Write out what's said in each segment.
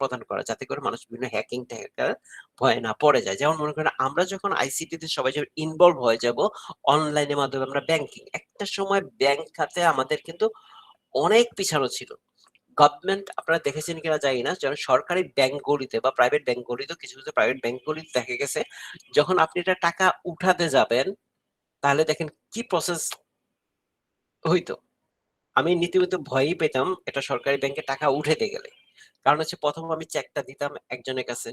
প্রদান করা, যাতে করে মানুষ বিভিন্ন হ্যাকিং ট্যাকার ভয়ে না পড়ে যায়। যেমন মনে করেন আমরা যখন আইসিটি তে সবাই যখন ইনভলভ হয়ে যাব অনলাইনের মাধ্যমে আমরা ব্যাংকিং, একটা সময় ব্যাংক খাতে আমাদের কিন্তু অনেক পিছানো ছিল। গভর্নমেন্ট আপনারা দেখেছেন কিনা জানি না, যেমন সরকারি ব্যাংকগুলিতে বা প্রাইভেট ব্যাংকগুলিতে কিছু কিছু প্রাইভেট ব্যাংকগুলিতে দেখা গেছে যখন আপনি এটা টাকা উঠাতে যাবেন তাহলে দেখেন কি প্রসেস হইতো। আমি নীতিগত ভয়ই পেতাম এটা সরকারি ব্যাংকে টাকা উঠাতে গেলে। কারণ হচ্ছে প্রথম আমি চেকটা দিতাম একজনের কাছে,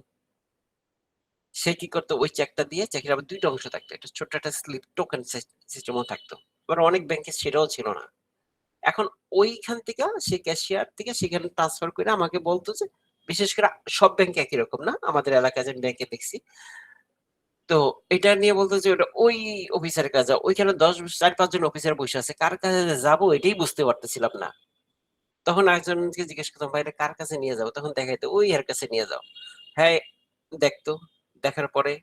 সে কি করতো ওই চেকটা দিয়ে চেকের আবার দুইটা অংশ থাকতো, একটা ছোট্ট একটা স্লিপ টোকেন সিস্টেমও থাকতো। এবার অনেক ব্যাংকে সেটাও ছিল না। এখন ওইখান থেকে সে ক্যাশিয়ার থেকে সেখানে ট্রান্সফার করে আমাকে বলতো যে, বিশেষ করে সব ব্যাংক একই রকম না, আমাদের এলাকায় যে ব্যাংকে দেখছি, তো এটা নিয়ে বলতো যে ওটা ওই অফিসারের কাছে যাও। ওইখানে ৪-৫ জন অফিসার বসে আছে, কার কাছে যে যাবো এটাই বুঝতে পারতেছিলাম না। তখন আরেকজনকে জিজ্ঞেস করতাম, ভাই এটা কার কাছে নিয়ে যাবো? তখন দেখাইতো ওই এর কাছে নিয়ে যাও। হ্যাঁ, দেখতো। দেখার পরে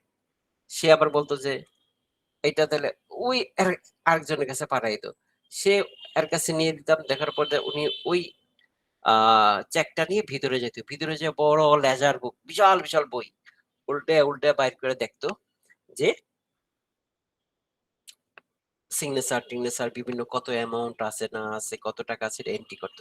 সে আবার বলতো যে এইটা তাহলে ওই আরেকজনের কাছে পাঠাইতো। সে এর কাছে নিয়ে দিতাম। দেখার পরে উনি ওই আ চেকটা নিয়ে ভিতরে যেত। ভিতরে যেয়ে বড় লেজার বুক, বিশাল, বিশাল বই। উল্টায়া, উল্টায়া বাইর করে দেখতো যে সিগনেচার-টিগনেচার বিভিন্ন কত অ্যামাউন্ট আছে না আছে, কত টাকা আছে এটা এন্ট্রি করত।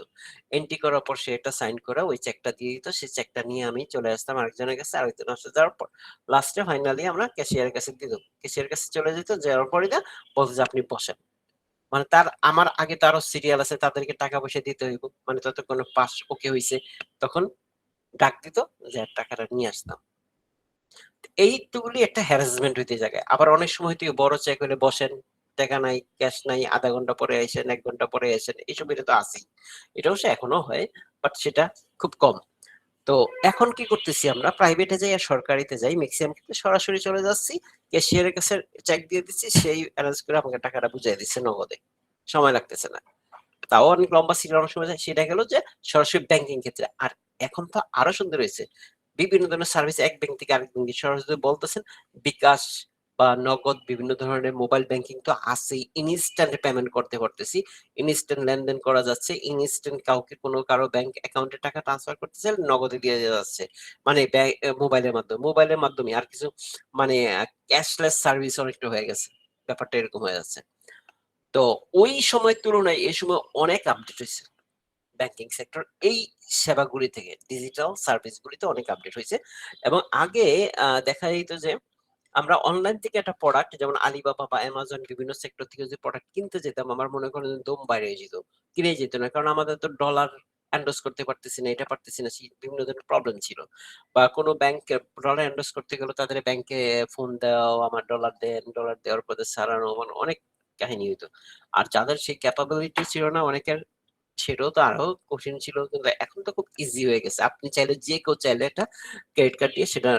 এন্ট্রি করার পর সে এটা সাইন করে ওই চেকটা দিয়ে দিত। সেই চেকটা নিয়ে আমি চলে আসতাম আরেকজনের কাছে। আরেকজন আসলে যাওয়ার পর লাস্টে ফাইনালি আমরা ক্যাশিয়ারের কাছে দিয়ে দেব। ক্যাশিয়ারের কাছে চলে যেত। যাওয়ার পরে বলতো যে, "আপনি বসেন।" মানে তার আমার আগে তো আরো সিরিয়াল আছে, তাদেরকে টাকা পয়সা দিতে হইব। মানে ততক্ষণে পাস ওকে হইছে। তখন ডাক দিত যে টাকাটা নিয়ে আসতাম। এইগুলি একটা হ্যারাসমেন্ট হইতে জায়গায়। আবার অনেক সময় তুই বড় চেক হলে বসেন, টাকা নাই, ক্যাশ নাই, ০.৫ ঘন্টা পরে আইসেন, ১ ঘন্টা পরে আইসেন। এসব এটা তো আছেই। এটা অবশ্য এখনো হয়, বাট সেটা খুব কম। তো এখন কি করতেছি আমরা প্রাইভেটে যাই আর সরকারিতে যাই, মেক্সিমাম ক্ষেত্রে সরাসরি চলে যাচ্ছি, ক্যাশিয়ারের কাছে চেক দিয়ে দিচ্ছি, সেই অ্যারেঞ্জ করে আমাকে টাকাটা বুঝাই দিচ্ছে নগদে। সময় লাগতেছে না। তাও অনেক লম্বা সিরিয়াল অনেক সময় যায়। সেটা গেল যে সরাসরি ব্যাংকিং ক্ষেত্রে। আর এখন তো আরো সুন্দর হয়েছে। বিভিন্ন ধরনের সার্ভিস এক ব্যাংক থেকে আরেক ব্যাংকে সরাসরি বলতেছেন, বিকাশ বা নগদ বিভিন্ন ধরনের মোবাইল ব্যাংকিং তো আছেই। ইনস্ট্যান্ট পেমেন্ট করতে পারতেছি। ইনস্ট্যান্ট লেনদেন করা যাচ্ছে। ইনস্ট্যান্ট কাউকে কারো ব্যাংক অ্যাকাউন্টে টাকা ট্রান্সফার করতে চাইলে নগদে দিয়ে দেওয়া যাচ্ছে। মানে মোবাইলের মাধ্যমে। মোবাইলের মাধ্যমে আর কিছু মানে ক্যাশলেস সার্ভিস অনেকটা হয়ে গেছে। ব্যাপারটা এরকম হয়ে যাচ্ছে। তো ওই সময়ের তুলনায় এই সময় অনেক আপডেট হইছে। ব্যাংকিং সেক্টর এই সেবাগুলি থেকে ডিজিটাল সার্ভিস গুলিতে অনেক আপডেট হয়েছে। এবং আগে দেখা যেত যে আমরা অনলাইন থেকে একটা প্রোডাক্ট যেমন আলিবাবা বা অ্যামাজন বিভিন্ন সেক্টর থেকে যদি প্রোডাক্ট কিনতে যেতাম, আমার মনে করেন দম বাইরে হয়ে যেত। কিনে যেত না। কারণ আমাদের তো ডলার এন্ডোর্স করতে পারতেছি না, এটা পারতেছি না, বিভিন্ন ধরনের প্রবলেম ছিল। বা কোনো ব্যাংকে ডলার এন্ডোর্স করতে গেলে তাদের ব্যাংকে ফোন দাও, আমার ডলার দেন, ডলার দেওয়ার পরে সারানো, মানে অনেক কাহিনী হইতো। আর যাদের সেই ক্যাপাবিলিটি ছিল না অনেকের, সেটাও তো আরো কঠিন ছিল। কিন্তু এখন তো খুব ইজি হয়ে গেছে। আপনি চাইলে যে কেউ চাইলে একটা ক্রেডিট কার্ড দিয়ে সেটা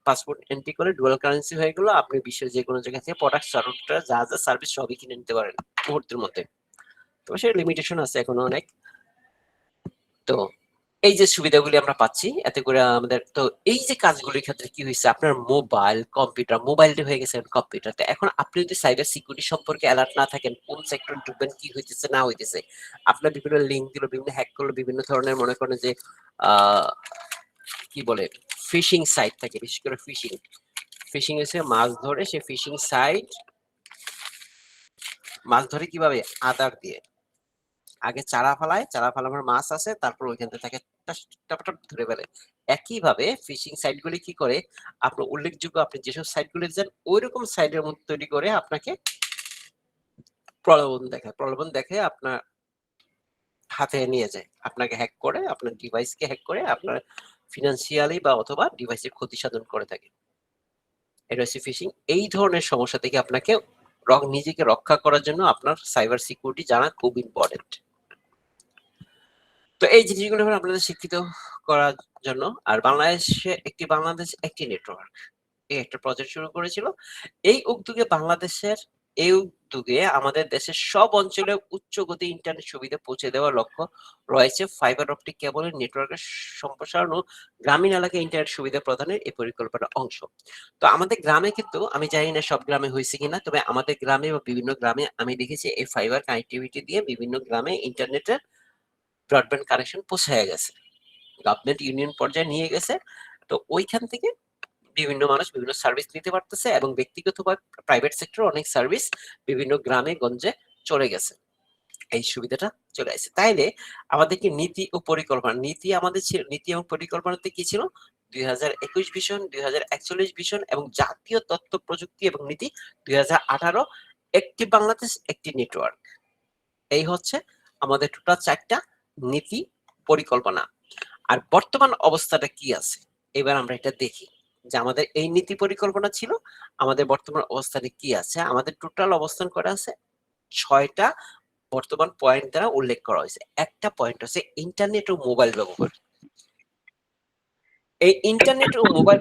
পাসপোর্ট এন্ট্রি করে ডুয়াল কারেন্সি হয়ে গেল। আপনি বিশ্বের যে কোনো জায়গা থেকে প্রোডাক্ট সার্ভিসটা যা যা সার্ভিস সবই কিনে নিতে পারেন মুহূর্তের মধ্যে। তবে সে লিমিটেশন আছে এখনো অনেক। তো এই যে সুবিধাগুলি আমরা পাচ্ছি এতে করে আমাদের তো এই যে কাজগুলির ক্ষেত্রে কি হয়েছে, আপনার মোবাইল কম্পিউটার, মোবাইলটা হয়ে গেছে কম্পিউটারতে। এখন আপনি যদি সাইবার সিকিউরিটি সম্পর্কে অ্যালার্ট না থাকেন, কোন সেক্টরে ঢুকবেন, কি হইতেছে না হইতেছে, আপনার বিভিন্ন লিঙ্ক দিল, বিভিন্ন হ্যাক করলো, বিভিন্ন ধরনের মনে করেন যে আহ কি বলে ফিশিং সাইট থাকে, বিশেষ করে ফিশিং ফিশিং হচ্ছে মাছ ধরে, সে ফিশিং সাইট মাছ ধরে কিভাবে, আদার দিয়ে আগে চারা ফেলায়, চারা ফেলানোর মাছ আছে, তারপর ওইখান থেকে তাকে টপ ধরে ফেলে। একইভাবে ফিশিং সাইট গুলি কি করে, আপনার উল্লেখযোগ্য আপনি যেসব সাইট গুলি যান ওইরকম সাইটের মধ্যে তৈরি করে আপনাকে প্রলোভন দেখায় আপনার হাতে নিয়ে যায়, আপনাকে হ্যাক করে, আপনার ডিভাইসকে হ্যাক করে আপনার ফিনান্সিয়ালি বা অথবা ডিভাইসের ক্ষতি সাধন করে থাকে। এটা হচ্ছে ফিশিং। এই ধরনের সমস্যা থেকে আপনাকে নিজেকে রক্ষা করার জন্য আপনার সাইবার সিকিউরিটি জানা খুব ইম্পর্টেন্ট। তো এই জিনিসগুলো এখন আপনাদের শিক্ষিত করার জন্য। আর বাংলাদেশ একটি নেটওয়ার্ক এই একটা প্রজেক্ট শুরু করেছিল। এই উদ্যোগে আমাদের দেশের সব অঞ্চলে উচ্চ গতি ইন্টারনেট সুবিধা পৌঁছে দেওয়ার লক্ষ্য রয়েছে। ফাইবার অপটিক কেবলের নেটওয়ার্কের সম্প্রসারণ ও গ্রামীণ এলাকায় ইন্টারনেট সুবিধা প্রদানের এই পরিকল্পনার অংশ। তো আমাদের গ্রামে কিন্তু, আমি জানি না সব গ্রামে হয়েছে কিনা, তবে আমাদের গ্রামে বা বিভিন্ন গ্রামে আমি দেখেছি এই ফাইবার কানেক্টিভিটি দিয়ে বিভিন্ন গ্রামে ইন্টারনেটের ব্রডব্যান্ড কানেকশন পৌঁছায় গেছে। গভর্নমেন্ট ইউনিয়ন পর্যায়ে নিয়ে গেছে। তো ওইখান থেকে বিভিন্ন মানুষ বিভিন্ন সার্ভিস নিতে পারতেছে এবং ব্যক্তিগত বা প্রাইভেট সেক্টর অনেক সার্ভিস বিভিন্ন গ্রামে গঞ্জে চলে গেছে। এই সুবিধাটা চলে আসছে। তাইলে আমাদেরকে নীতি ও পরিকল্পনা, নীতি আমাদের নীতি এবং পরিকল্পনাতে কি ছিল? 2021 ভিশন, 2041 ভিশন এবং জাতীয় তথ্য প্রযুক্তি এবং নীতি 2018 একটি বাংলাদেশ একটি নেটওয়ার্ক। এই হচ্ছে আমাদের টোটাল 4টা নীতি পরিকল্পনা। আর বর্তমান অবস্থাটা কি আছে এবার আমরা এটা দেখি যে আমাদের এই নীতি পরিকল্পনা ছিল, আমাদের বর্তমান অবস্থানে কি আছে। আমাদের টোটাল অবস্থান করা আছে 6টা বর্তমান পয়েন্ট দ্বারা উল্লেখ করা হয়েছে। একটা পয়েন্ট হচ্ছে ইন্টারনেট ও মোবাইল ব্যবহার। এই ইন্টারনেট ও মোবাইল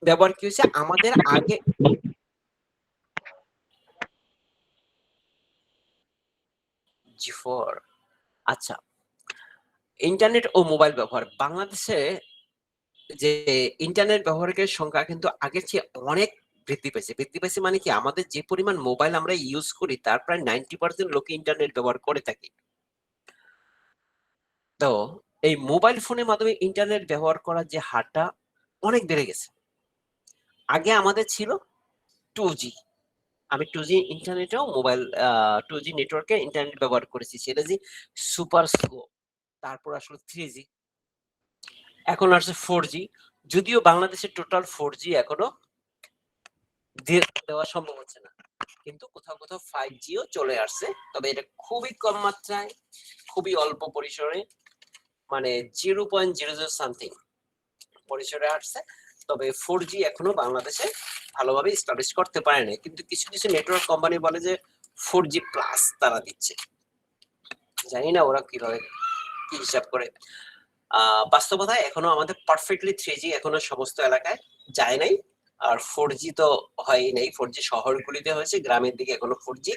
ব্যবহার কি হয়েছে আমাদের আগে G4 আচ্ছা, ইন্টারনেট ও মোবাইল ব্যবহার বাংলাদেশে যে ইন্টারনেট ব্যবহারকারীর সংখ্যা কিন্তু আগের চেয়ে অনেক বৃদ্ধি পেয়েছে মানে কি আমাদের যে পরিমাণ মোবাইল আমরা ইউজ করি তার প্রায় 90% লোকে ইন্টারনেট ব্যবহার করে থাকি। তো এই মোবাইল ফোনের মাধ্যমে ইন্টারনেট ব্যবহার করার যে হারটা অনেক বেড়ে গেছে। আগে আমাদের ছিল 2G, আমি 2G ইন্টারনেটেও মোবাইল 2G নেটওয়ার্কে ইন্টারনেট ব্যবহার করেছি, সেটা যে সুপার স্লো। তারপর আসলে 3G, এখন আসছে 4G। যদিও বাংলাদেশের টোটাল 4G এখনো দেওয়া সম্ভব হচ্ছে না, কিন্তু কোথাও কোথাও 5Gও চলে আসছে, তবে এটা খুবই কম মাত্রায়, খুবই অল্প পরিসরে, মানে 0.00 সামথিং পরিসরে আসছে। তবে 4G এখনো বাংলাদেশে ভালোভাবে এস্টাবলিশ করতে পারেনি, কিন্তু কিছু কিছু নেটওয়ার্ক কোম্পানি বলে যে 4G প্লাস তারা দিচ্ছে। জানি না ওরা কিভাবে কি হিসাব করে। বাস্তবতায় এখনো আমাদের পারফেক্টলি 3G এখনো সমস্ত এলাকায় যায় নাই, আর 4G তো হয়ই নাই। 4G শহরগুলিতে হয়েছে, গ্রামের দিকে এখনো 4G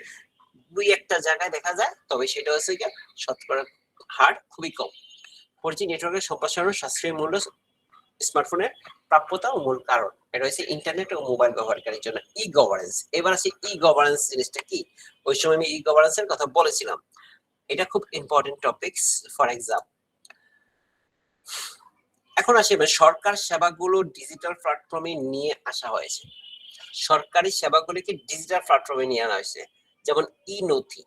দুই একটা জায়গায় দেখা যায়, তবে সেটা হচ্ছে কি শতকরা হার খুবই কম। 4G নেটওয়ার্কের সম্প্রসারণ সাশ্রয়ী মূল্য স্মার্টফোনের প্রাপ্যতা ও মূল কারণ। এটা হচ্ছে ইন্টারনেট ও মোবাইল ব্যবহারকারীর জন্য ই গভর্নেন্স। এবার আসি ই গভর্নেন্স জিনিসটা কি। ওই সময় আমি ই গভর্নেন্স এর কথা বলেছিলাম, এটা খুব ইম্পর্টেন্ট টপিকস। ফর এক্সাম্পল, এখন আসি সরকার সেবাগুলো ডিজিটাল প্ল্যাটফর্মে নিয়ে আসা হয়েছে। সরকারি সেবাগুলিকে ডিজিটাল প্ল্যাটফর্মে নিয়ে আনা হয়েছে, যেমন ই নথি,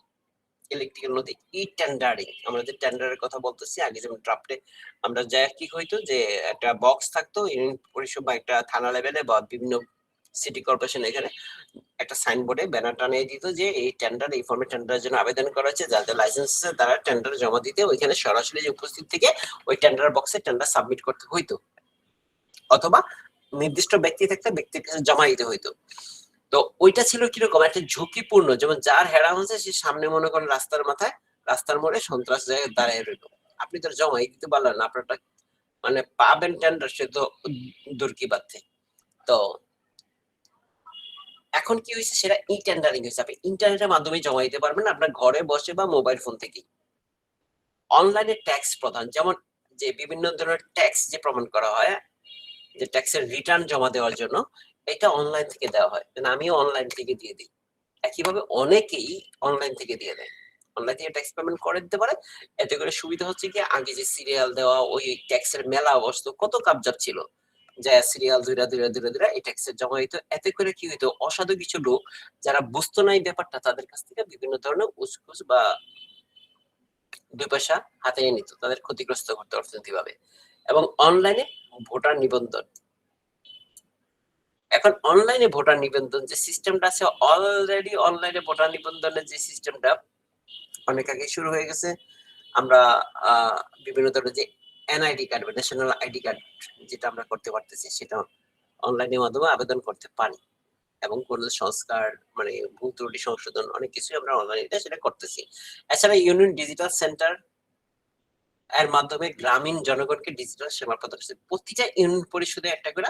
ইলেকট্রিক্যাল নথি, ই টেন্ডারিং। আমরা যে টেন্ডারের কথা বলতেছি, আগে যেমন ড্রাফটে আমরা যা কি হইতো যে একটা বক্স থাকতো ইউনিয়ন পরিষদ বা একটা থানা লেভেলে বা বিভিন্ন সিটি কর্পোরেশন, এখানে একটা সাইনবোর্ডে ব্যানার টানিয়ে দিত যে এই টেন্ডার, এই ফর্মে টেন্ডারের জন্য আবেদন করা হচ্ছে, যাদের লাইসেন্স আছে তারা টেন্ডার জমা দিতে ওইখানে সরাসরি যে উপস্থিত থেকে ওই টেন্ডার বক্সে টেন্ডার সাবমিট করতে হইতো, অথবা নির্দিষ্ট ব্যক্তি থাকতে ব্যক্তির কাছে জমা দিতে হইতো। তো ওইটা ছিল কিরকম একটা ঝুঁকিপূর্ণ, যেমন যার হেরা হচ্ছে সে সামনে মনে করেন রাস্তার মাথায়, রাস্তার মোড়ে সন্ত্রাস জায়গায় দাঁড়িয়ে রইল, আপনি তো জমাই দিতে পারলেন না, আপনারটা মানে পাবেন টেন্ডার সে তো দূর কি বাদ। তো এখন কি হয়েছে, সেটা ই টেন্ডারিং হয়েছে, আপনি ইন্টারনেটের মাধ্যমে জমা দিতে পারবেন আপনার ঘরে বসে বা মোবাইল ফোন থেকে। অনলাইনে ট্যাক্স প্রদান, যেমন যে বিভিন্ন ধরনের ট্যাক্স যে প্রমাণ করা হয়, যে ট্যাক্সের রিটার্ন জমা দেওয়ার জন্য, এটা অনলাইন থেকে দেওয়া হয়, আমিও অনলাইন থেকে দিয়ে দিই। একইভাবে অনেকেই অনলাইন থেকে দিয়ে দেয়, অনলাইন থেকে ট্যাক্স পেমেন্ট করে দিতে পারে। এতে করে সুবিধা হচ্ছে কি, আগে যে সিরিয়াল দেওয়া, ওই ট্যাক্সের মেলা অবস্থা কত কাবজাব ছিল, যে সিরিয়াল দুইরা এই ট্যাক্সের জমা হইতো। এতে করে কি হইতো, অসাধু কিছু লোক যারা বুঝতো না এই ব্যাপারটা, তাদের কাছ থেকে বিভিন্ন ধরনের উসখুস বা দুই পয়সা হাতে নিত, তাদের ক্ষতিগ্রস্ত করতে অর্থনৈতিকভাবে। এবং অনলাইনে ভোটার নিবন্ধন, এখন অনলাইনে ভোটার নিবন্ধন যে সিস্টেমটা আছে, অলরেডি অনলাইনে ভোটার নিবন্ধনের যে সিস্টেমটা অনেক আগে শুরু হয়ে গেছে। আমরা বিভিন্ন ধরনের যে এনআইডি কার্ড বা ন্যাশনাল আইডি কার্ড যেটা আমরা করতে পারতেছি, সেটা অনলাইনের মাধ্যমে আবেদন করতে পারি, এবং কোন সংস্কার মানে ভুল ত্রুটি সংশোধন অনেক কিছু আমরা অনলাইনে সেটা করতেছি। এছাড়া ইউনিয়ন ডিজিটাল সেন্টার এর মাধ্যমে গ্রামীণ জনগণকে ডিজিটাল সেবা প্রদান করছে। প্রতিটা ইউনিয়ন পরিষদে একটা করে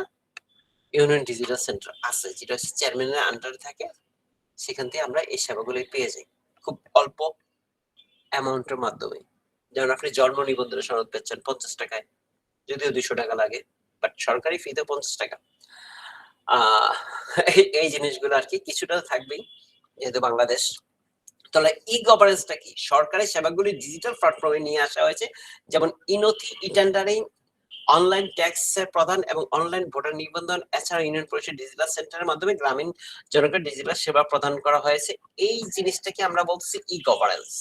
ইউনিয়ন ডিজিটাল সেন্টার আছে, যেটা হচ্ছে চেয়ারম্যানের আন্ডারে থাকে। সেখান থেকে আমরা এই সেবাগুলি পেয়ে যাই খুব অল্প অ্যামাউন্টের মাধ্যমে। যেমন আপনি জন্ম নিবন্ধনের সনদ পেয়েছেন 50 টাকায়, যদিও 200 টাকা লাগে, বাট সরকারি ফিতে 50 টাকা। এই জিনিসগুলো আর কি কিছুটা থাকবেই, যেহেতু বাংলাদেশ তাহলে ই গভর্নেন্সটা কি? সরকারি সেবাগুলি ডিজিটাল প্ল্যাটফর্মে নিয়ে আসা হয়েছে, যেমন ই-নথি, ই-টেন্ডারিং, অনলাইন ট্যাক্সের প্রদান এবং অনলাইন ভোটার নিবন্ধন। এছাড়া ইউনিয়ন পরিষদ ডিজিটাল সেন্টারের মাধ্যমে গ্রামীণ জনগণকে ডিজিটাল সেবা প্রদান করা হয়েছে। এই জিনিসটাকে আমরা বলছি ই গভর্নেন্স।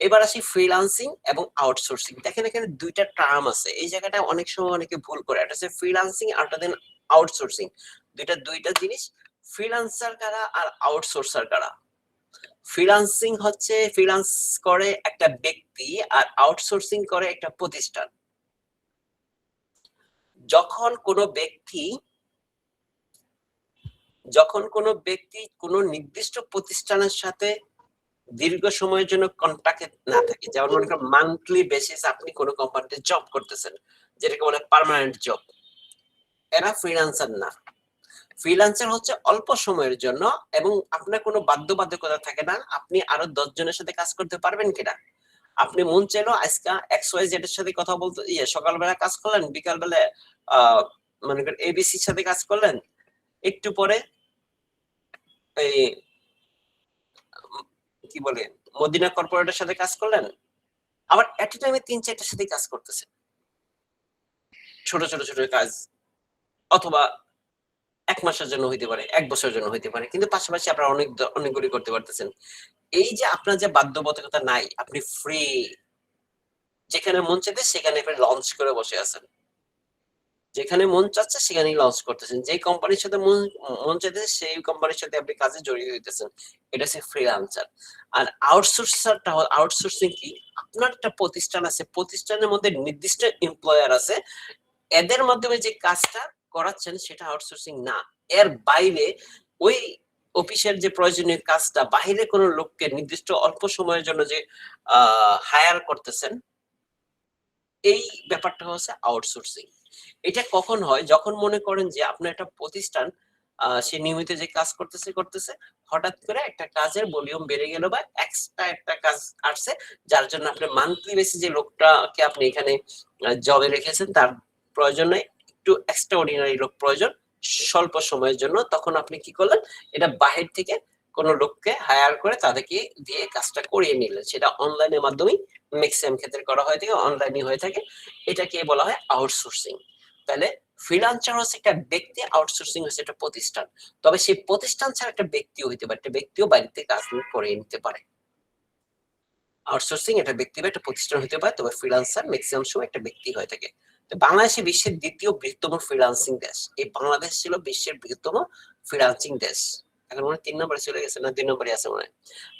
এবার আসি ফ্রিল্যান্সিং এবং আউটসোর্সিং। দেখেন এখানে দুইটা টার্ম আছে, এই জায়গাটা অনেক সময় অনেকে ভুল করে। এটা হচ্ছে ফ্রিল্যান্সিং আর দেন আউটসোর্সিং, দুইটা জিনিস। ফ্রিল্যান্সার কারা আর আউটসোর্সার কারা? ফ্রিল্যান্সিং হচ্ছে ফ্রিল্যান্স করে একটা ব্যক্তি, আর আউটসোর্সিং করে একটা প্রতিষ্ঠান। যখন কোনো ব্যক্তি কোনো নির্দিষ্ট প্রতিষ্ঠানের সাথে দীর্ঘ সময়ের জন্য কন্ট্রাক্টে না থাকে, যেমন মনে করেন মান্থলি বেসিস আপনি কোনো কোম্পানিতে জব করতেছেন, যেটাকে বলে পার্মানেন্ট জব, এরা ফ্রিল্যান্সার না। ফ্রিল্যান্সার হচ্ছে অল্প সময়ের জন্য, এবং আপনার কোনো বাধ্যবাধকতা থাকে না আপনি আরো 10 জনের সাথে কাজ করতে পারবেন কিনা। আপনি মন চাইলো আজকে এক্স ওয়াই জেড এর সাথে কথা বলতে, সকালবেলা কাজ করলেন, বিকালবেলা মনে করেন এবিসির সাথে কাজ করলেন, একটু পরে এই কি বলে মদিনা কর্পোরেটের সাথে কাজ করলেন, আবার এট এ টাইমে 3-4টার সাথে কাজ করতেছেন, ছোট ছোট ছোট কাজ, অথবা 1 মাসের জন্য হইতে পারে, 1 বছরের জন্য হইতে পারে, কিন্তু পাশাপাশি আপনারা অনেকগুলি করতে পারতেছেন। এই যে আপনার যে বাধ্যবাধকতা নাই, আপনি ফ্রি, যেখানে মন চাইতে সেখানে আপনি লঞ্চ করে বসে আছেন, যেখানে মন চাচ্ছে সেখানেই লঞ্চ করতেছেন, যে কোম্পানির সাথে মন চাইতে সেই কোম্পানির সাথে আপনি কাজে জড়িয়ে হইতেছেন। এটা হচ্ছে ফ্রিল্যান্সার। আর আউটসোর্সিং কি? আপনার একটা প্রতিষ্ঠান আছে, প্রতিষ্ঠানের মধ্যে নির্দিষ্ট এমপ্লয়ার আছে, এদের মাধ্যমে যে কাজটা করাচ্ছেন সেটা আউটসোর্সিং না। এর বাইরে ওই অফিসের যে প্রয়োজনীয় কাজটা বাইরে কোনো লোককে নির্দিষ্ট অল্প সময়ের জন্য যে হায়ার করতেছেন, এই ব্যাপারটা হচ্ছে আউটসোর্সিং। এটা কখন হয়? যখন মনে করেন যে আপনার একটা প্রতিষ্ঠান সে নিয়মিত যে কাজ করতেছে, হঠাৎ করে একটা কাজের ভলিউম বেড়ে গেল, বা এক্সট্রা একটা কাজ আসছে, যার জন্য আপনি মান্থলি বেসিস যে লোকটাকে আপনি এখানে জবে রেখেছেন তার প্রয়োজন নেই, একটু এক্সট্রা অর্ডিনারি লোক প্রয়োজন স্বল্প সময়ের জন্য, তখন আপনি কি করলেন? এটা বাহির থেকে কোনো লোককে হায়ার করে তাদেরকে দিয়ে কাজটা করিয়ে নিলেন। সেটা অনলাইনের মাধ্যমেই ম্যাক্সিমাম ক্ষেত্রে করা হয়ে থাকে, অনলাইনে হয়ে থাকে। এটাকে বলা হয় আউটসোর্সিং। তাহলে ফ্রিল্যান্সার হচ্ছে একটা ব্যক্তি, আউটসোর্সিং হচ্ছে একটা প্রতিষ্ঠান। তবে সেই প্রতিষ্ঠান ছাড়া একটা ব্যক্তিও হইতে পারে, একটা ব্যক্তিও বাড়িতে কাজ করে নিতে পারে। আউটসোর্সিং একটা ব্যক্তি বা একটা প্রতিষ্ঠান হতে পারে, তবে ফ্রিল্যান্সার ম্যাক্সিমাম সময় একটা ব্যক্তি হয়ে থাকে। তো বাংলাদেশে বিশ্বের দ্বিতীয় বৃহত্তম ফ্রিল্যান্সিং দেশ। এই বাংলাদেশ ছিল বিশ্বের বৃহত্তম ফ্রিল্যান্সিং দেশ। এখন মনে 3 নম্বরে চলে গেছে, না 2 নম্বরে আছে মনে হয়।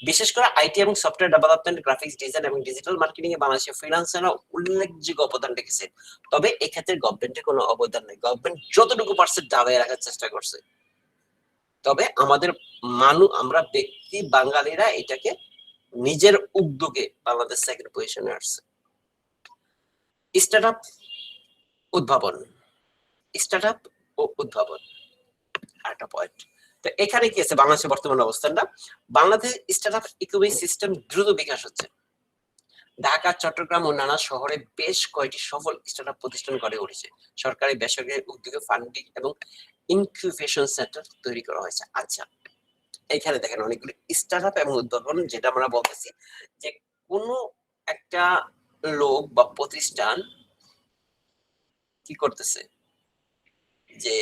বিশেষ করে আইটি এবং সফটওয়্যার ডেভেলপমেন্ট, গ্রাফিক্স ডিজাইন এবং ডিজিটাল মার্কেটিং এ বাংলাদেশের ফ্রিল্যান্সাররা উল্লেখযোগ্য অবদান রেখেছে। তবে এক্ষেত্রে গভর্নমেন্টের কোনো অবদান নেই, গভর্নমেন্ট যতটুকু পারছে দাবায় রাখার চেষ্টা করছে। তবে আমাদের আমরা ব্যক্তি বাঙালিরা এটাকে নিজের উদ্যোগে বাংলাদেশ সেকেন্ড পজিশনে আসছে। স্টার্টআপ উদ্ভাবন, স্টার্টআপ ও উদ্ভাবন একটা পয়েন্ট। তো এখানে কি আছে বাংলাদেশের বর্তমান অবস্থানটা? বাংলাদেশ স্টার্টআপ ইকোনমিক সিস্টেম দ্রুত বিকাশ হচ্ছে। ঢাকা, চট্টগ্রাম ও নানা শহরে বেশ কয়েকটি সফল স্টার্টআপ প্রতিষ্ঠান গড়ে উঠেছে। সরকারি বেসরকারি উদ্যোগে ফান্ডিং এবং ইনকিউবেশন সেন্টার তৈরি করা হয়েছে। আচ্ছা, এখানে দেখেন অনেকগুলো স্টার্টআপ এবং উদ্ভাবন, যেটা আমরা বলতেছি যে কোনো একটা লোক বা প্রতিষ্ঠান কি করতেছে, যে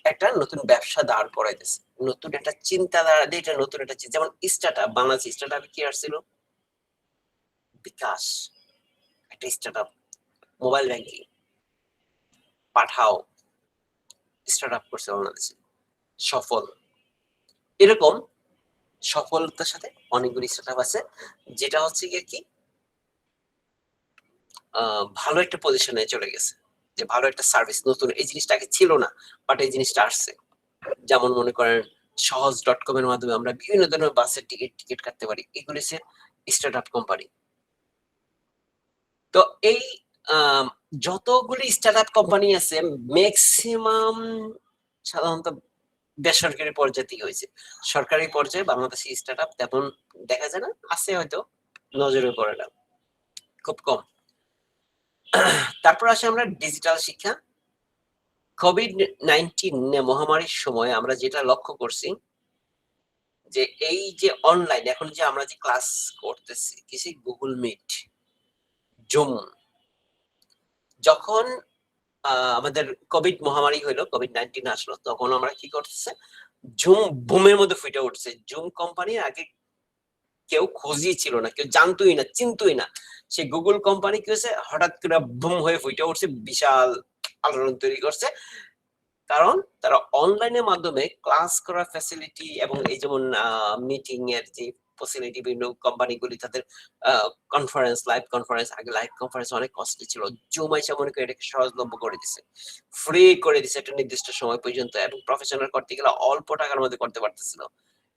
একটা নতুন ব্যবসা দাঁড় করাইতেছে, নতুন একটা চিন্তাধারা দিয়ে, এটা নতুন একটা যেমন স্টার্টআপ, বাংলাদেশ স্টার্টআপ কি আসছিল? বিকাশ একটা স্টার্টআপ, মোবাইল ব্যাংকিং, পাঠাও স্টার্টআপ করছে বাংলাদেশে, সফল। এরকম সফলতার সাথে অনেকগুলি স্টার্টআপ আছে, যেটা হচ্ছে কি ভালো একটা পজিশনে চলে গেছে, যে ভালো একটা সার্ভিস, নতুন এই জিনিসটা আগে ছিল না, বাট এই জিনিসটা আসছে। যেমন মনে করেন সহজ.com এর মাধ্যমে আমরা বিভিন্ন ধরনের বাসের টিকিট কাটতে পারি, এগুলি হচ্ছে স্টার্টআপ কোম্পানি। তো এই যতগুলি স্টার্টআপ কোম্পানি আছে ম্যাক্সিমাম সাধারণত বেসরকারি পর্যায়ে থেকে হয়েছে। সরকারি পর্যায়ে বাংলাদেশি স্টার্টআপ তেমন দেখা যায় না, আছে হয়তো নজরে পড়ে না, খুব কম। তারপর আসে আমরা ডিজিটাল শিক্ষা। কোভিড-19 মহামারীর সময় আমরা যেটা লক্ষ্য করছি যে এই যে অনলাইন এখন যে আমরা যে ক্লাস করতেছি কিছু গুগল মিট, জুম, যখন আমাদের কোভিড মহামারী হইলো, কোভিড-19 আসলো, তখন আমরা কি করতেছে, জুম বুমের মধ্যে ফুটে উঠছে। জুম কোম্পানি আগে কেউ খোঁজই ছিল না, কেউ জানতোই না, চিনতোই না। সেই গুগল কোম্পানি কি হয়েছে, হঠাৎ করে বুম হয়ে ফুটে উঠছে, বিশাল আলোড়ন তৈরি করছে। কারণ তারা অনলাইনের মাধ্যমে ক্লাস করার ফ্যাসিলিটি এবং এই যেমন মিটিং এর যে ফ্যাসিলিটি, বিভিন্ন কোম্পানিগুলি তাদের কনফারেন্স, লাইভ কনফারেন্স, আগে লাইভ কনফারেন্স অনেক কস্টলি ছিল, জুম আইসা মনে করে এটাকে সহজলভ্য করে দিছে, ফ্রি করে দিছে একটা নির্দিষ্ট সময় পর্যন্ত, এবং প্রফেশনাল করতে গেলে অল্প টাকার মধ্যে করতে পারতেছিল।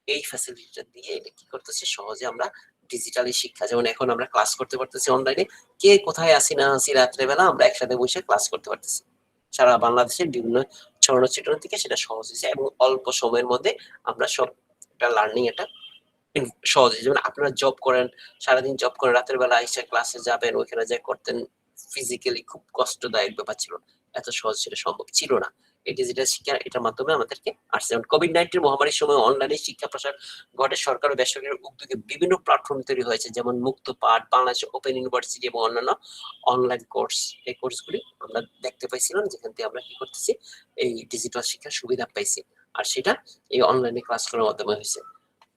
এই ফ্যাসিলিটিটা দিয়ে এটা কি করতেছি, সহজে আমরা ডিজিটালি শিক্ষা, যেমন এখন আমরা ক্লাস করতে পারতেছি অনলাইনে, কে কোথায় আসি না আসি, রাত্রেবেলা আমরা একসাথে বসে ক্লাস করতে পারতেছি। সারা বাংলাদেশের বিভিন্ন ছড়ানো ছিটানো থেকে সেটা সহজ হয়েছে, এবং অল্প সময়ের মধ্যে আমরা সবটা লার্নিং এটা সহজ হয়েছে। যেমন আপনারা জব করেন, সারাদিন জব করেন, রাতের বেলা এসে ক্লাসে যাবেন, ওইখানে যা করতেন, ফিজিক্যালি খুব কষ্টদায়ক ব্যাপার ছিল, এত সহজ সেটা সম্ভব ছিল না। এই ডিজিটাল শিক্ষা এটার মাধ্যমে আমাদেরকে আসছে। যেমন কোভিড-19 মহামারীর সময় অনলাইনে শিক্ষা প্রসার ঘটে, সরকার ও বেসরকারি উদ্যোগে বিভিন্ন প্ল্যাটফর্ম তৈরি হয়েছে, যেমন মুক্ত পাঠ, বাংলাদেশ ওপেন ইউনিভার্সিটি এবং অন্যান্য অনলাইন কোর্স। এই কোর্সগুলি আমরা দেখতে পাইছিলাম, যেখান থেকে আমরা কি করতেছি, এই ডিজিটাল শিক্ষার সুবিধা পাইছি, আর সেটা এই অনলাইনে ক্লাস করার মাধ্যমে হয়েছে।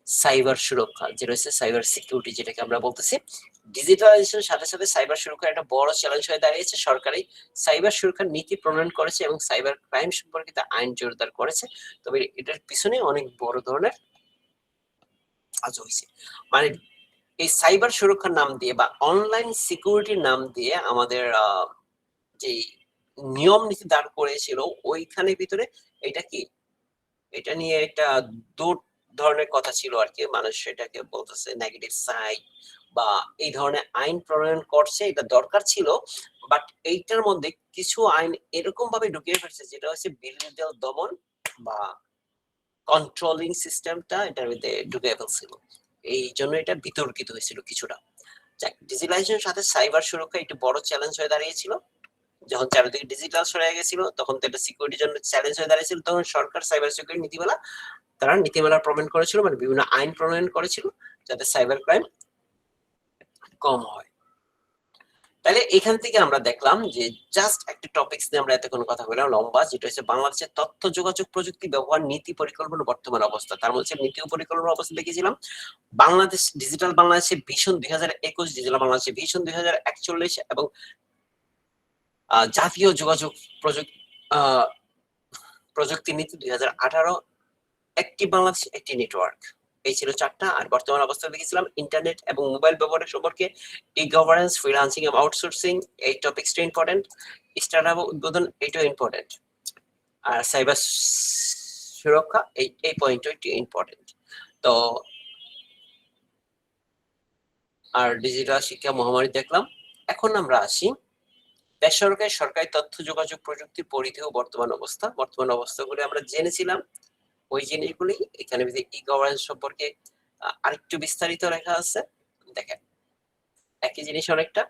সাইবার সুরক্ষা, যেটা হচ্ছে সাইবার সিকিউরিটি, যেটাকে আমরা বলতেছি, ডিজিটালাইজেশনের সাথে সাথে সাইবার সুরক্ষা একটা বড় চ্যালেঞ্জ হয়ে দাঁড়িয়েছে। সরকারি সাইবার সুরক্ষার নীতি প্রণয়ন করেছে এবং সাইবার ক্রাইম সম্পর্কিত আইন জোরদার করেছে। তবে এটার পিছনে অনেক বড় ধরনের কাজ হয়েছে। মানে এই সাইবার সুরক্ষার নাম দিয়ে বা অনলাইন সিকিউরিটির নাম দিয়ে আমাদের যে নিয়ম নীতি দাঁড় করেছিল, ওইখানে ভিতরে এটা কি, এটা নিয়ে একটা দু ধরনের কথা ছিল আর কি, মানুষ এটাকে বলতেছে নেগেটিভ সাইড, বা এই ধরনের আইন প্রণয়ন করছে, এটা দরকার ছিল, বাট এইটার মধ্যে কিছু আইন এরকম ভাবে ঢুকিয়ে ফেলছে, যেটা হচ্ছে বিরোধী দল দমন বা কন্ট্রোলিং সিস্টেমটা এটার মধ্যে ঢুকিয়ে ফেলছিল, এই জন্য এটা বিতর্কিত হয়েছিল কিছুটা। ডিজিটালাইজেশনের সাথে সাইবার সুরক্ষা একটু বড় চ্যালেঞ্জ হয়ে দাঁড়িয়েছিল। যখন চারিদিকে ডিজিটাল সরে গেছিল, তখন তো এটা সিকিউরিটির জন্য চ্যালেঞ্জ হয়ে দাঁড়িয়েছিল, তখন সরকার সাইবার সিকিউরিটি নীতিমালা, তারা নীতিমালা প্রণয়ন করেছিল, মানে বিভিন্ন আইন প্রণয়ন করেছিল, যাতে সাইবার ক্রাইম কম হয়। তাহলে এখান থেকে আমরা দেখলাম যে জাস্ট একটা টপিকস নিয়ে আমরা এতক্ষণ কথা বললাম লম্বা, যেটা হচ্ছে বাংলাদেশের তথ্য যোগাযোগ প্রযুক্তি ব্যবহার নীতি পরিকল্পনা বর্তমান অবস্থা। তার মধ্যে নীতি ও পরিকল্পনা অবস্থা দেখেছিলাম বাংলাদেশ ডিজিটাল বাংলাদেশের ভিশন 2021, ডিজিটাল বাংলাদেশের ভিশন 2041, এবং জাতীয় যোগাযোগ প্রযুক্তি নীতি 2018, একটি বাংলাদেশ একটি নেটওয়ার্ক। এই ছিল চারটা। আর বর্তমান অবস্থা দেখেছিলাম ইন্টারনেট এবং মোবাইল ব্যবহারের সম্পর্কে, ই গভর্নেন্স, ফ্রিল্যান্সিং এবং আউটসোর্সিং, এই টপিকসটা ইম্পর্টেন্ট, স্টার্টআপ উদ্বোধন এইটাও ইম্পর্টেন্ট, আর সাইবার সুরক্ষা এই পয়েন্টটা একটু ইম্পর্টেন্ট। তো আর ডিজিটাল শিক্ষা মহামারী দেখলাম। এখন আমরা আসি বেসরকারি সরকারি তথ্য যোগাযোগ প্রযুক্তির পরিধি ও বর্তমান অবস্থা। বর্তমান অবস্থাগুলি আমরা জেনেছিলাম, ওই জিনিসগুলি এখানে ই গভর্নেন্স সম্পর্কে আরেকটু বিস্তারিত লেখা আছে। দেখেন একই জিনিস অনেকটা,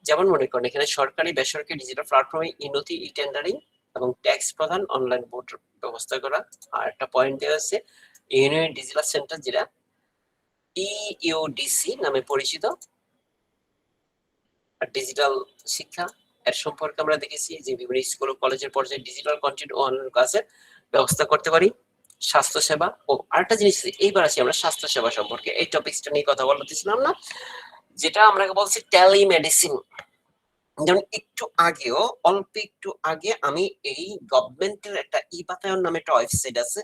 যেমন মনে করেন এখানে সরকারি বেসরকারি ডিজিটাল প্ল্যাটফর্মে ই নথি, ই টেন্ডারিং এবং ট্যাক্স প্রদান, অনলাইন ভোট ব্যবস্থা করা। আর একটা পয়েন্ট দেওয়া আছে ইউনিয়ন ডিজিটাল সেন্টার, যেটা ইইউডিসি নামে পরিচিত। আর ডিজিটাল শিক্ষা এর সম্পর্কে আমরা দেখেছি যে বিভিন্ন স্কুল ও কলেজের পর্যায়ে ডিজিটাল কন্টেন্ট ও অনলাইন ক্লাসের ব্যবস্থা করতে পারি। স্বাস্থ্য সেবা ও আরেকটা জিনিস, এইবার আসি আমরা স্বাস্থ্য সেবা সম্পর্কে, এই টপিকসটা নিয়ে কথা বলতেছিলাম না, যেটা আমরা বলছি টেলিমেডিসিন। যেমন একটু আগেও, অল্প একটু আগে আমি এই গভর্নমেন্টের একটা ই বাতায়ন নামে একটা ওয়েবসাইট আছে,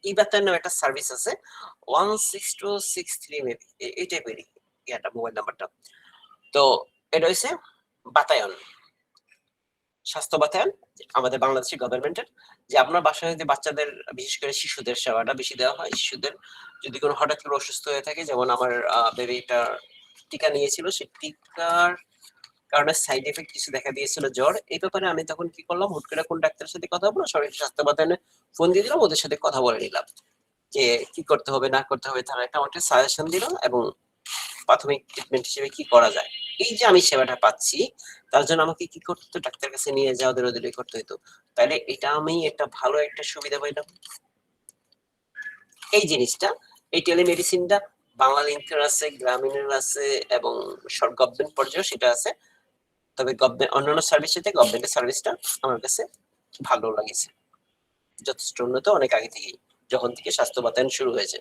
ই বাতায়ন নামে একটা সার্ভিস আছে, 16263 মেবি এই টাইপেরই একটা মোবাইল নাম্বারটা। তো এটা হচ্ছে বাতায়ন, স্বাস্থ্য বাতায়ন আমাদের বাংলাদেশের গভর্নমেন্টের, যে আপনার বাসায় যদি বাচ্চাদের, বিশেষ করে শিশুদের সেবাটা বেশি দেওয়া হয়। শিশুদের যদি কোনো হঠাৎ করে অসুস্থ হয়ে থাকে, যেমন আমার বেবিটা টিকা নিয়েছিল, সেই টিকার কারণে সাইড এফেক্ট কিছু দেখা দিয়েছিল, জ্বর, এই ব্যাপারে আমি তখন কি করলাম, হুট করে কোন ডাক্তারের সাথে কথা বলবো, সরকারি স্বাস্থ্য বাতায়নে ফোন দিয়ে দিলাম, ওদের সাথে কথা বলে নিলাম যে কি করতে হবে না করতে হবে, তারা একটা আমাকে সাজেশন দিল এবং প্রাথমিক ট্রিটমেন্ট হিসেবে কি করা যায়। এই যে আমি সেবাটা পাচ্ছি, তার জন্য আমাকে কি করতে হতো, ডাক্তার কাছে নিয়ে যাওয়া করতে হতো। তাহলে এটা আমি একটা ভালো একটা সুবিধা পাইলাম। এই জিনিসটা, এই টেলিমেডিসিনটা বাংলা লিংকের আছে, গ্রামীণের আছে এবং গভর্নমেন্ট পর্যায়েও সেটা আছে। তবে অন্যান্য সার্ভিস সাথে গভর্নমেন্টের সার্ভিসটা আমার কাছে ভালো লাগেছে, যথেষ্ট উন্নত অনেক আগে থেকেই, যখন থেকে স্বাস্থ্য বাতায়ন শুরু হয়েছে।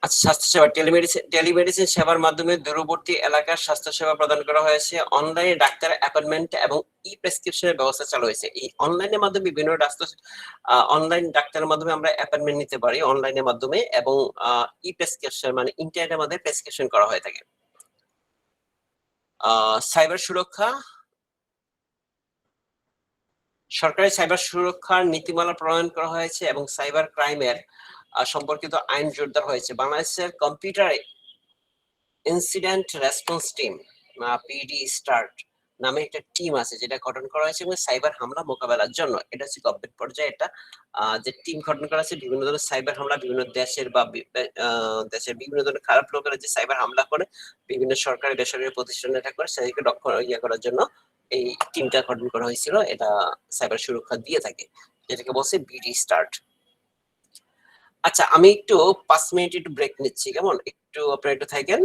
আচ্ছা, স্বাস্থ্যসেবা টেলিমেডিসিন সেবার মাধ্যমে দূরবর্তী এলাকার স্বাস্থ্যসেবা প্রদান করা হয়েছে। অনলাইনে ডাক্তার অ্যাপয়েন্টমেন্ট এবং প্রেসক্রিপশনের ব্যবস্থা চালু হয়েছে। এই অনলাইনের মাধ্যমে বিভিন্ন অনলাইন ডাক্তারের মাধ্যমে আমরা অ্যাপয়েন্টমেন্ট নিতে পারি অনলাইনের মাধ্যমে, এবং প্রেসক্রিপশন মানে ইন্টারনেটের মাধ্যমে প্রেসক্রিপশন করা হয়ে থাকে। সাইবার সুরক্ষা, সরকারি সাইবার সুরক্ষার নীতিমালা প্রণয়ন করা হয়েছে এবং সাইবার ক্রাইমের সম্পর্কিত আইন জোরদার হয়েছে। বাংলাদেশের computer incident response team PD start নামে একটা টিম আছে, যেটা গঠন করা হয়েছে এবং সাইবার হামলা মোকাবেলার জন্য। এটা হচ্ছে গভর্নমেন্ট পর্যায়ে এটা যে টিম গঠন করা আছে, বিভিন্ন ধরনের সাইবার হামলা, বিভিন্ন দেশের বা দেশের বিভিন্ন ধরনের খারাপ লোকেরা যে সাইবার হামলা করে বিভিন্ন সরকারি বেসরকারি প্রতিষ্ঠানে এটা করে, সেটাকে ইয়ে করার জন্য এই টিমটা গঠন করা হয়েছিল। এটা সাইবার সুরক্ষা দিয়ে থাকে, যেটাকে বলছে বিডি স্টার্ট। আচ্ছা, আমি একটু 5 মিনিট একটু ব্রেক নিচ্ছি, কেমন? একটু আপনারা একটু থাকেন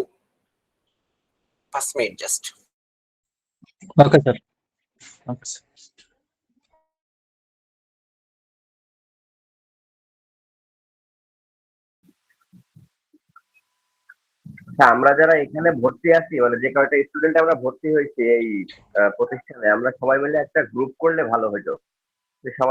5 মিনিট জাস্ট। Okay sir. আমরা যারা এখানে ভর্তি আছি, মানে যে কয়টা স্টুডেন্ট আমরা ভর্তি হয়েছি এই প্রতিষ্ঠানে, আমরা সবাই মিলে একটা গ্রুপ করলে ভালো হতো। সবাই